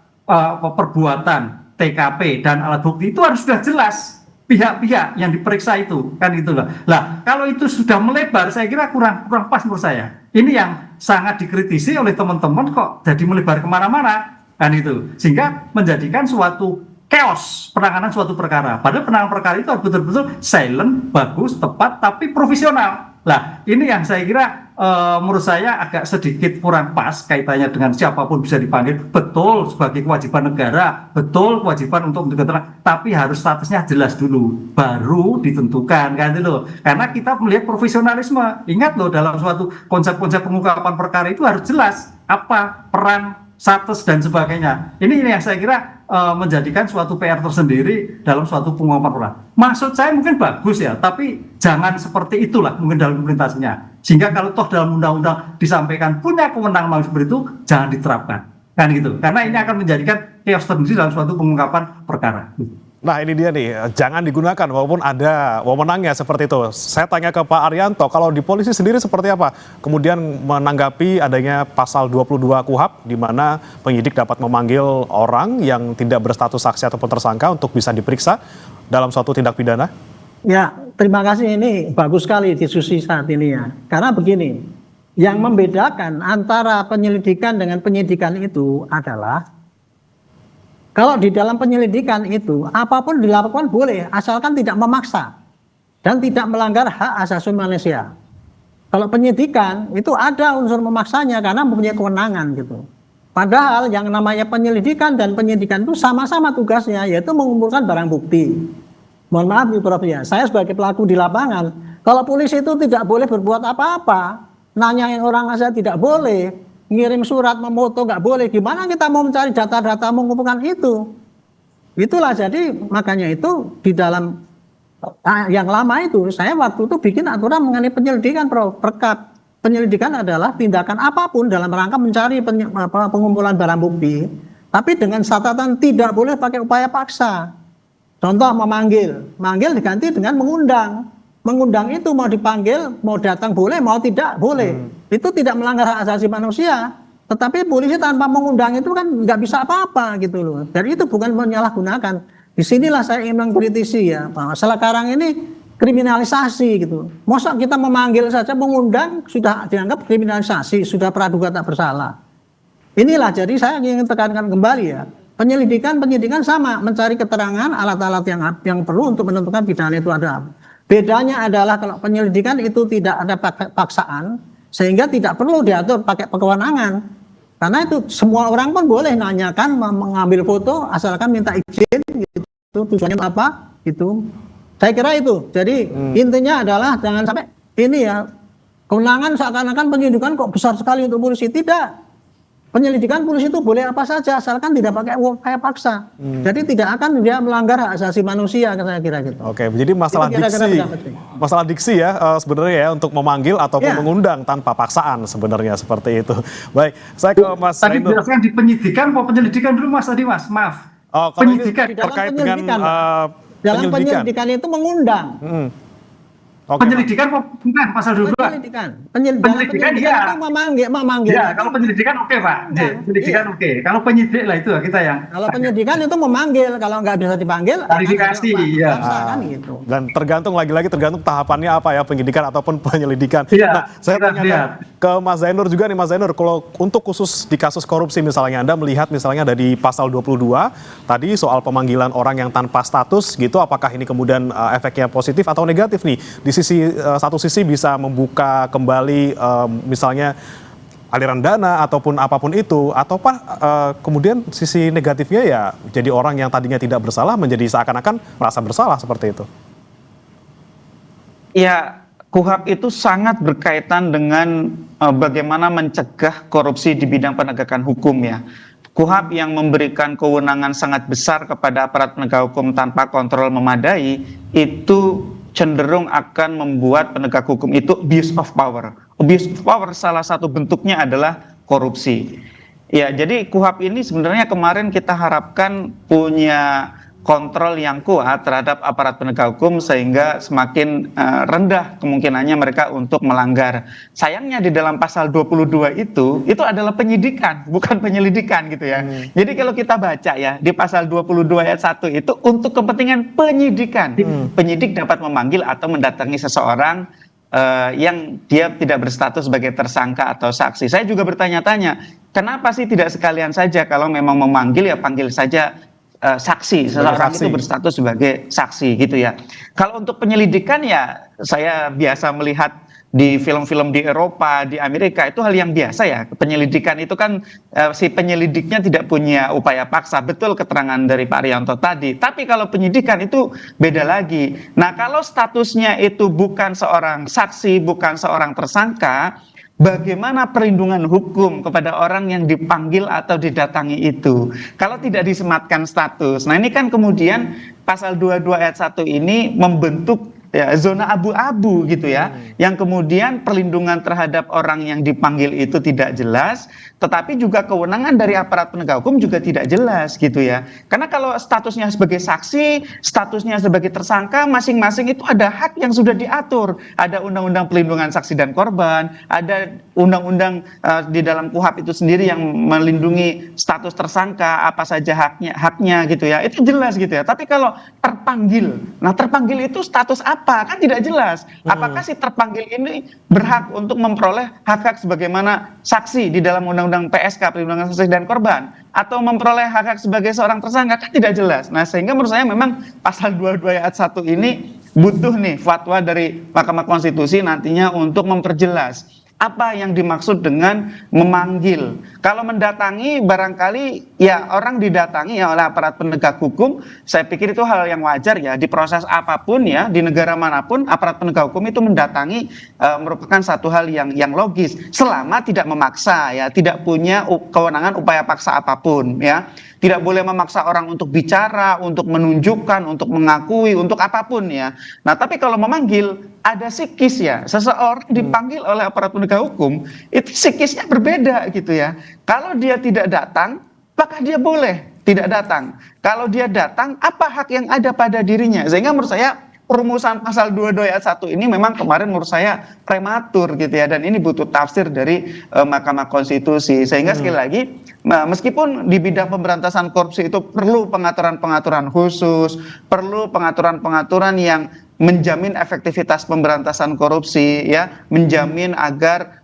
perbuatan, TKP dan alat bukti itu harus sudah jelas pihak-pihak yang diperiksa itu, kan itulah. Lah kalau itu sudah melebar, saya kira kurang pas menurut saya. Ini yang sangat dikritisi oleh teman-teman kok jadi melebar kemana-mana, kan itu, sehingga menjadikan suatu chaos penanganan suatu perkara. Padahal penanganan perkara itu harus betul-betul silent, bagus, tepat, tapi profesional. Lah ini yang saya kira menurut saya agak sedikit kurang pas kaitannya dengan siapapun bisa dipanggil. Betul sebagai kewajiban negara, betul kewajiban untuk keterangan, tapi harus statusnya jelas dulu baru ditentukan, kan itu loh. Karena kita melihat profesionalisme. Ingat loh, dalam suatu konsep-konsep pengungkapan perkara itu harus jelas apa peran, status dan sebagainya. Ini yang saya kira menjadikan suatu PR tersendiri dalam suatu pengungkapan perkara. Maksud saya mungkin bagus ya, tapi jangan seperti itulah mungkin dalam implementasinya. Sehingga kalau toh dalam undang-undang disampaikan punya kewenangan seperti itu, jangan diterapkan, kan gitu. Karena ini akan menjadikan chaos tersendiri dalam suatu pengungkapan perkara. Nah ini dia nih, jangan digunakan walaupun ada wewenangnya seperti itu. Saya tanya ke Pak Arianto, kalau di polisi sendiri seperti apa? Kemudian menanggapi adanya pasal 22 KUHP di mana penyidik dapat memanggil orang yang tidak berstatus saksi ataupun tersangka untuk bisa diperiksa dalam suatu tindak pidana? Ya, terima kasih, ini bagus sekali diskusi saat ini ya. Karena begini, yang membedakan antara penyelidikan dengan penyidikan itu adalah kalau di dalam penyelidikan itu apapun dilakukan boleh asalkan tidak memaksa dan tidak melanggar hak asasi manusia. Kalau penyidikan itu ada unsur memaksanya karena mempunyai kewenangan gitu. Padahal yang namanya penyelidikan dan penyidikan itu sama-sama tugasnya, yaitu mengumpulkan barang bukti. Mohon maaf nih Prof ya, saya sebagai pelaku di lapangan, kalau polisi itu tidak boleh berbuat apa-apa, nanyain orang aja tidak boleh, ngirim surat, memoto nggak boleh, gimana kita mau mencari data-data mengumpulkan itu? Itulah jadi makanya itu di dalam yang lama itu, saya waktu itu bikin aturan mengenai penyelidikan Prof, perkap. Penyelidikan adalah tindakan apapun dalam rangka mencari pengumpulan barang bukti, tapi dengan catatan tidak boleh pakai upaya paksa. Contoh memanggil, manggil diganti dengan mengundang. Mengundang itu mau dipanggil, mau datang boleh, mau tidak boleh. Itu tidak melanggar hak asasi manusia. Tetapi polisi tanpa mengundang itu kan nggak bisa apa-apa gitu loh. Dan itu bukan menyalahgunakan. Disinilah saya ingin mengkritisi ya, bahwa sekarang ini kriminalisasi gitu. Masa kita memanggil saja, mengundang sudah dianggap kriminalisasi, sudah praduga tak bersalah. Inilah jadi saya ingin tekankan kembali ya. Penyidikan sama, mencari keterangan, alat-alat yang perlu untuk menentukan pidana itu ada apa. Bedanya adalah kalau penyelidikan itu tidak ada paksaan, sehingga tidak perlu diatur pakai kewenangan. Karena itu semua orang pun boleh nanyakan, mengambil foto asalkan minta izin gitu. Tujuannya apa? Gitu. Saya kira itu. Jadi intinya adalah jangan sampai ini ya, kewenangan seakan-akan penyidikan kok besar sekali untuk polisi. Tidak. Penyelidikan polisi itu boleh apa saja asalkan tidak pakai upaya paksa. Jadi tidak akan dia melanggar hak asasi manusia, saya kira gitu. Oke, jadi masalah diksi ya sebenarnya ya untuk memanggil ataupun mengundang tanpa paksaan sebenarnya seperti itu. Baik, saya ke Mas Tadi Zainur. jelaskan di penyidikan, penyelidikan dulu Mas tadi Mas, maaf. Oh, kalau ini Penyidikan. terkait dengan Dalam penyelidikan. penyelidikan itu mengundang. Oke, Penyelidikan bukan pasal 22. Penyelidikan. Penyelidikan iya. Itu memanggil. Ya, kalau penyelidikan oke Pak. Penyelidikan oke. Kalau penyidik lah itu kita yang. Kalau penyidikan itu memanggil, kalau nggak bisa dipanggil, Klarifikasi, ya. kan gitu. Dan tergantung lagi-lagi tergantung tahapannya apa ya, penyidikan ataupun penyelidikan. Iya, Nah, saya kita tanya lihat. ke Mas Zainur juga nih, Mas Zainur, kalau untuk khusus di kasus korupsi misalnya Anda melihat misalnya ada di pasal 22 tadi soal pemanggilan orang yang tanpa status gitu, apakah ini kemudian efeknya positif atau negatif nih? Di sisi satu sisi bisa membuka kembali misalnya aliran dana ataupun apapun itu, atau kemudian sisi negatifnya ya jadi orang yang tadinya tidak bersalah menjadi seakan-akan merasa bersalah seperti itu. Ya, KUHAP itu sangat berkaitan dengan bagaimana mencegah korupsi di bidang penegakan hukum ya. KUHAP yang memberikan kewenangan sangat besar kepada aparat penegak hukum tanpa kontrol memadai itu cenderung akan membuat penegak hukum itu abuse of power. Abuse of power salah satu bentuknya adalah korupsi. Ya, jadi KUHAP ini sebenarnya kemarin kita harapkan punya kontrol yang kuat terhadap aparat penegak hukum sehingga semakin rendah kemungkinannya mereka untuk melanggar. Sayangnya di dalam pasal 22 itu adalah penyidikan, bukan penyelidikan gitu ya. Jadi kalau kita baca ya di pasal 22 ayat 1 itu untuk kepentingan penyidikan. Penyidik dapat memanggil atau mendatangi seseorang yang dia tidak berstatus sebagai tersangka atau saksi. Saya juga bertanya-tanya, kenapa sih tidak sekalian saja kalau memang memanggil ya panggil saja saksi, seseorang itu berstatus sebagai saksi gitu ya. Kalau untuk penyelidikan ya saya biasa melihat di film-film di Eropa, di Amerika itu hal yang biasa ya. Penyelidikan itu kan si penyelidiknya tidak punya upaya paksa, betul keterangan dari Pak Rianto tadi. Tapi kalau penyidikan itu beda lagi. Nah, kalau statusnya itu bukan seorang saksi, bukan seorang tersangka, bagaimana perlindungan hukum kepada orang yang dipanggil atau didatangi itu? Kalau tidak disematkan status. Nah, ini kan kemudian pasal 22 ayat 1 ini membentuk ya, zona abu-abu gitu ya, yang kemudian perlindungan terhadap orang yang dipanggil itu tidak jelas, tetapi juga kewenangan dari aparat penegak hukum juga tidak jelas gitu ya. Karena kalau statusnya sebagai saksi, statusnya sebagai tersangka, masing-masing itu ada hak yang sudah diatur. Ada undang-undang pelindungan saksi dan korban, ada undang-undang di dalam KUHAP itu sendiri yang melindungi status tersangka, apa saja haknya gitu ya. Itu jelas gitu ya. Tapi kalau terpanggil, nah terpanggil itu status apa? Kan tidak jelas. Apakah si terpanggil ini berhak untuk memperoleh hak-hak sebagaimana saksi di dalam undang-undang PSK, perlindungan saksi dan korban, atau memperoleh hak-hak sebagai seorang tersangka? Kan tidak jelas. Nah, sehingga menurut saya memang pasal 22 ayat 1 ini butuh nih fatwa dari Mahkamah Konstitusi nantinya untuk memperjelas apa yang dimaksud dengan memanggil. Kalau mendatangi barangkali ya orang didatangi ya oleh aparat penegak hukum, saya pikir itu hal yang wajar ya, di proses apapun ya, di negara manapun aparat penegak hukum itu mendatangi merupakan satu hal yang logis selama tidak memaksa ya, tidak punya kewenangan upaya paksa apapun ya. Tidak boleh memaksa orang untuk bicara, untuk menunjukkan, untuk mengakui, untuk apapun ya. Nah, tapi kalau memanggil ada psikis ya, seseorang dipanggil oleh aparat penegak hukum itu psikisnya berbeda gitu ya. Kalau dia tidak datang, apakah dia boleh tidak datang? Kalau dia datang, apa hak yang ada pada dirinya? Sehingga menurut saya perumusan pasal 22 ayat 1 ini memang kemarin menurut saya prematur gitu ya, dan ini butuh tafsir dari Mahkamah Konstitusi. Sehingga sekali lagi meskipun di bidang pemberantasan korupsi itu perlu pengaturan-pengaturan khusus, perlu pengaturan-pengaturan yang menjamin efektivitas pemberantasan korupsi ya, menjamin agar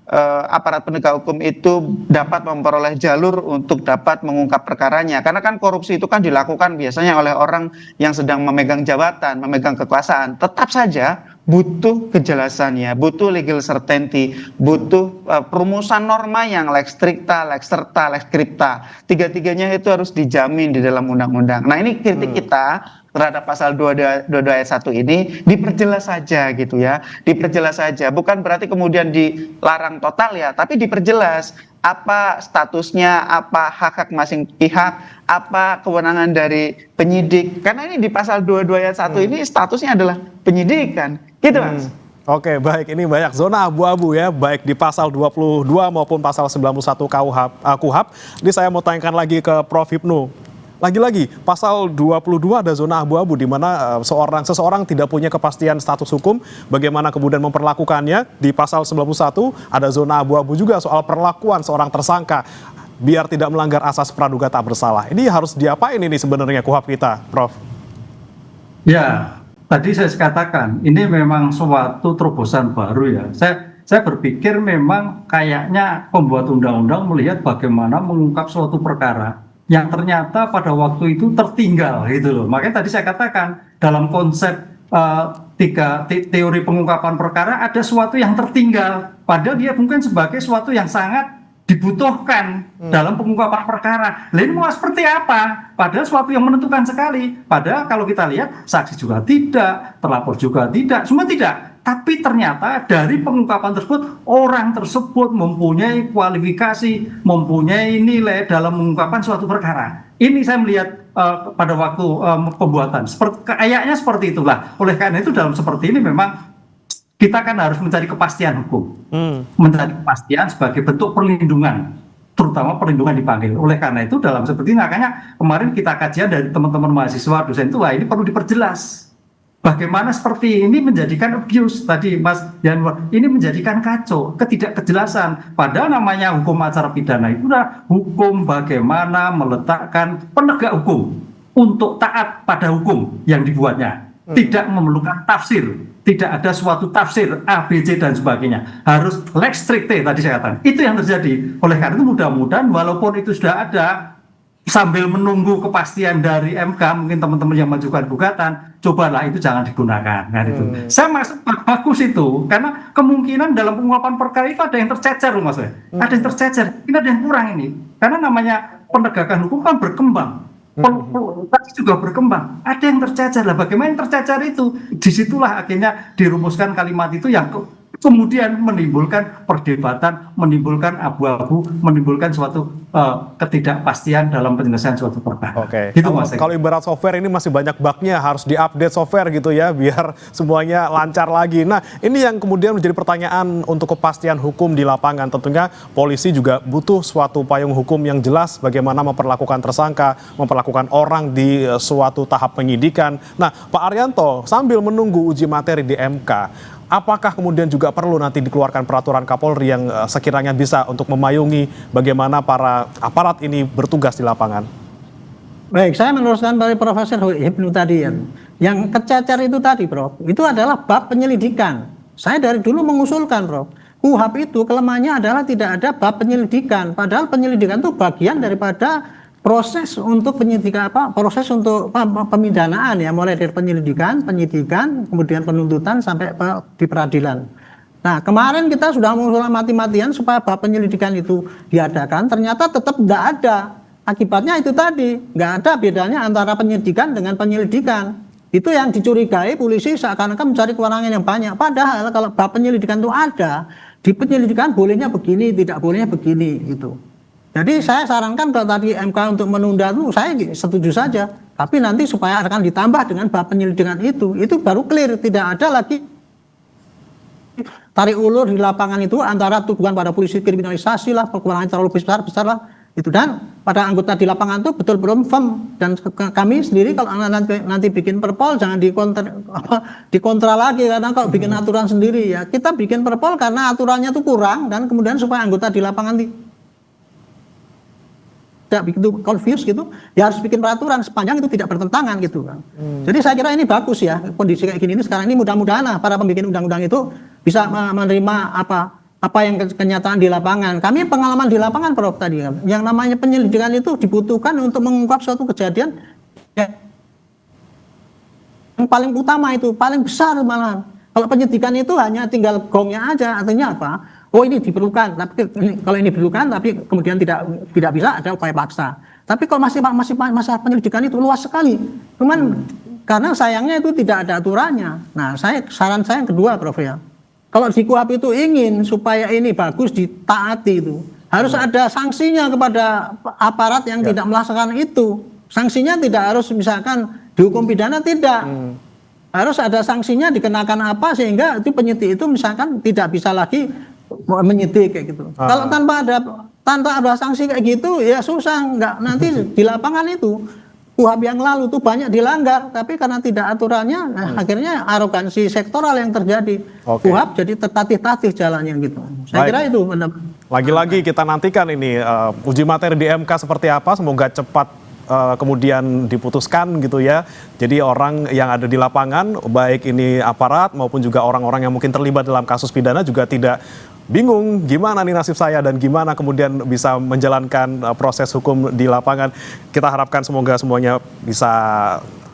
aparat penegak hukum itu dapat memperoleh jalur untuk dapat mengungkap perkaranya. Karena kan korupsi itu kan dilakukan biasanya oleh orang yang sedang memegang jabatan, memegang kekuasaan. Tetap saja butuh kejelasannya, butuh legal certainty, butuh perumusan norma yang lex stricta, lex serta, lex scripta. Tiga-tiganya itu harus dijamin di dalam undang-undang. Nah, ini kritik kita terhadap pasal 22 ayat 1 ini diperjelas saja gitu ya. Diperjelas saja. Bukan berarti kemudian dilarang total ya, tapi diperjelas apa statusnya, apa hak-hak masing pihak, apa kewenangan dari penyidik. Karena ini di pasal 22 ayat 1 ini statusnya adalah penyidikan. Gitu, Mas. Oke, baik, ini banyak zona abu-abu ya, baik di pasal 22 maupun pasal 91 KUHAP. Ini saya mau tanyakan lagi ke Prof. Hipnu. Lagi-lagi, pasal 22 ada zona abu-abu di mana seseorang tidak punya kepastian status hukum, bagaimana kemudian memperlakukannya. Di pasal 91 ada zona abu-abu juga soal perlakuan seorang tersangka biar tidak melanggar asas praduga tak bersalah. Ini harus diapain ini sebenarnya KUHAP kita, Prof? Ya, tadi saya katakan ini memang suatu terobosan baru ya. Saya berpikir memang kayaknya pembuat undang-undang melihat bagaimana mengungkap suatu perkara yang ternyata pada waktu itu tertinggal gitu loh. Makanya tadi saya katakan dalam konsep teori pengungkapan perkara ada sesuatu yang tertinggal, padahal dia mungkin sebagai sesuatu yang sangat dibutuhkan dalam pengungkapan perkara. Lain mau seperti apa? Padahal sesuatu yang menentukan sekali. Padahal kalau kita lihat saksi juga tidak, terlapor juga tidak, semua tidak. Tapi ternyata dari pengungkapan tersebut orang tersebut mempunyai kualifikasi, mempunyai nilai dalam mengungkapkan suatu perkara. Ini saya melihat pada waktu pembuatan. Kayaknya seperti itulah. Oleh karena itu dalam seperti ini memang kita kan harus mencari kepastian hukum, mencari kepastian sebagai bentuk perlindungan, terutama perlindungan dipanggil. Oleh karena itu dalam seperti ini, makanya kemarin kita kajian dari teman-teman mahasiswa dosen itu, wah ini perlu diperjelas. Bagaimana seperti ini menjadikan abuse tadi Mas Yanwar, ini menjadikan kacau, ketidakkejelasan. Padahal namanya hukum acara pidana itu adalah hukum bagaimana meletakkan penegak hukum untuk taat pada hukum yang dibuatnya. Tidak memerlukan tafsir, tidak ada suatu tafsir A, B, C dan sebagainya. Harus lex stricte tadi saya katakan. Itu yang terjadi. Oleh karena itu mudah-mudahan walaupun itu sudah ada, sambil menunggu kepastian dari MK, mungkin teman-teman yang mengajukan gugatan, cobalah itu jangan digunakan. Nah, itu. Saya maksud bagus itu, karena kemungkinan dalam pengungkapan perkara itu ada yang tercecer, Mas. Ada yang tercecer, ini ada yang kurang ini. Karena namanya penegakan hukum kan berkembang. Tapi juga berkembang, ada yang tercecer lah. Bagaimana yang tercecer itu? Disitulah akhirnya dirumuskan kalimat itu yang kemudian menimbulkan perdebatan, menimbulkan abu-abu, menimbulkan suatu ketidakpastian dalam penyelesaian suatu perkara. Oke. Gitu, Mas. Kalau ibarat software ini masih banyak bugnya, harus diupdate software gitu ya, biar semuanya lancar lagi. Nah, ini yang kemudian menjadi pertanyaan untuk kepastian hukum di lapangan. Tentunya polisi juga butuh suatu payung hukum yang jelas bagaimana memperlakukan tersangka, memperlakukan orang di suatu tahap penyidikan. Nah, Pak Arianto, sambil menunggu uji materi di MK, apakah kemudian juga perlu nanti dikeluarkan peraturan Kapolri yang sekiranya bisa untuk memayungi bagaimana para aparat ini bertugas di lapangan? Baik, saya meneruskan dari Profesor Hipnu tadi ya. Yang kececer itu tadi, Prof, itu adalah bab penyelidikan. Saya dari dulu mengusulkan, Prof, KUHAP itu kelemahannya adalah tidak ada bab penyelidikan. Padahal penyelidikan itu bagian daripada proses untuk penyidikan proses untuk pemidanaan ya, mulai dari penyelidikan, penyidikan, kemudian penuntutan sampai di peradilan. Nah, kemarin kita sudah mengusulkan mati-matian supaya bab penyelidikan itu diadakan, ternyata tetap tidak ada. Akibatnya itu tadi, nggak ada bedanya antara penyidikan dengan penyelidikan. Itu yang dicurigai polisi seakan-akan mencari kewenangan yang banyak. Padahal kalau bab penyelidikan itu ada, di penyelidikan bolehnya begini, tidak bolehnya begini gitu. Jadi saya sarankan kalau tadi MK untuk menunda itu saya setuju saja. Tapi nanti supaya akan ditambah dengan bab penyelidikan itu baru clear. Tidak ada lagi tarik ulur di lapangan itu antara tuduhan pada polisi kriminalisasi lah, kewenangan terlalu besar lah. Itu dan pada anggota di lapangan itu betul-betul firm. Dan kami sendiri kalau nanti bikin perpol jangan dikontra lagi, karena kalau bikin aturan sendiri ya kita bikin perpol karena aturannya itu kurang dan kemudian supaya anggota di lapangan tidak begitu confused gitu, ya harus bikin peraturan sepanjang itu tidak bertentangan gitu kan. Jadi saya kira ini bagus ya kondisi kayak gini ini sekarang ini, mudah-mudahan para pembikin undang-undang itu bisa menerima apa yang kenyataan di lapangan. Kami pengalaman di lapangan, Prof, tadi yang namanya penyelidikan itu dibutuhkan untuk mengungkap suatu kejadian yang paling utama, itu paling besar malah. Kalau penyidikan itu hanya tinggal gongnya aja, artinya apa? Oh, ini diperlukan, tapi kalau ini diperlukan tapi kemudian tidak bisa, ada upaya paksa. Tapi kalau masih masa penyelidikan itu luas sekali. Cuman karena sayangnya itu tidak ada aturannya. Nah, saran saya yang kedua, Prof, ya. Kalau di KUHP itu ingin supaya ini bagus ditaati, itu harus ada sanksinya kepada aparat yang tidak melaksanakan itu. Sanksinya tidak harus misalkan dihukum pidana, tidak. Harus ada sanksinya, dikenakan apa sehingga itu penyidik itu misalkan tidak bisa lagi menyidik kayak gitu. Kalau tanpa ada sanksi kayak gitu ya susah, nggak nanti di lapangan itu KUHP yang lalu tuh banyak dilanggar, tapi karena tidak aturannya, akhirnya arogansi sektoral yang terjadi. KUHP jadi tertatih-tatih jalannya gitu. Saya kira itu. Lagi-lagi kita nantikan ini uji materi di MK seperti apa, semoga cepat kemudian diputuskan gitu ya. Jadi orang yang ada di lapangan, baik ini aparat maupun juga orang-orang yang mungkin terlibat dalam kasus pidana juga tidak bingung gimana nih nasib saya dan gimana kemudian bisa menjalankan proses hukum di lapangan. Kita harapkan semoga semuanya bisa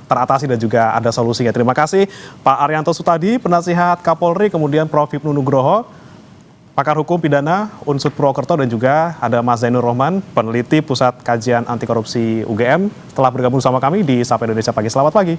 teratasi dan juga ada solusinya. Terima kasih Pak Arianto Sutadi, penasihat Kapolri, kemudian Prof. Hipnu Nugroho, pakar hukum pidana Unsud Purwokerto, dan juga ada Mas Zainur Rohman, peneliti Pusat Kajian Anti Korupsi UGM, telah bergabung sama kami di Sapa Indonesia Pagi. Selamat pagi.